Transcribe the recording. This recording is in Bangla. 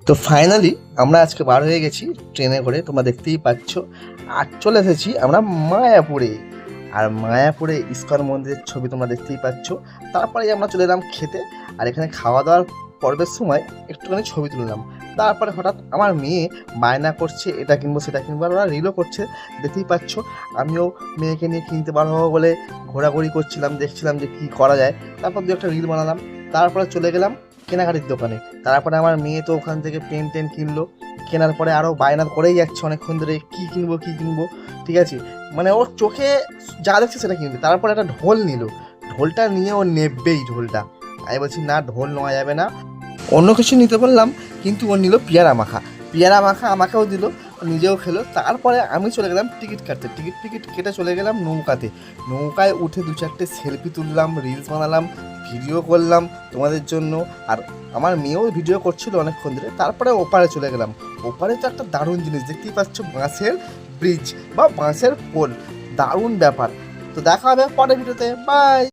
তো ফাইনালি আমরা আজকে বার হয়ে গেছি ট্রেনে করে, তোমরা দেখতেই পাচ্ছ। আর চলে এসেছি আমরা মায়াপুরে। আর মায়াপুরে ইস্কন মন্দিরের ছবি তোমরা দেখতেই পাচ্ছ। তারপরে আমরা চলে এলাম খেতে। আর এখানে খাওয়া দাওয়ার পর্বের সময় একটুখানি ছবি তুললাম। তারপরে হঠাৎ আমার মেয়ে বায়না করছে এটা কিনবো সেটা কিনবো, আর ওরা রিলও করছে, দেখতেই পাচ্ছ। আমিও মেয়েকে নিয়ে কিনতে পারবো বলে ঘোরাঘুরি করছিলাম, দেখছিলাম যে কী করা যায়। তারপর দু একটা রিল বানালাম। তারপরে চলে গেলাম কেনাকাটির দোকানে। তারপরে আমার মেয়ে তো ওখান থেকে পেন টেন কিনলো। কেনার পরে আরও বায়না করেই যাচ্ছে অনেকক্ষণ ধরে, কী কিনবো কী কিনবো। ঠিক আছে, মানে ওর চোখে যা দেখছে সেটা কিনবে। তারপরে একটা ঢোল নিল, ঢোলটা নিয়ে ও নেববেই ঢোলটা। আমি বলছি না, ঢোল নেওয়া যাবে না, অন্য কিছু নিতে বললাম। কিন্তু ও নিল পেয়ারা মাখা। পেয়ারা মাখা আমাকেও দিল, নিজেও খেলো। তারপরে আমি চলে গেলাম টিকিট কাটতে। টিকিট কেটে চলে গেলাম নৌকাতে। নৌকায় উঠে দু চারটে সেলফি তুললাম, রিলস বানালাম, ভিডিও করলাম তোমাদের জন্য। আর আমার মেয়েও ভিডিও করছিল অনেকক্ষণ ধরে। তারপরে ওপারে চলে গেলাম। ওপারে তো একটা দারুণ জিনিস দেখতেই পাচ্ছ, বাঁশের ব্রিজ বা বাঁশের পোল, দারুণ ব্যাপার। তো দেখা হবে পরের ভিডিওতে, বাই।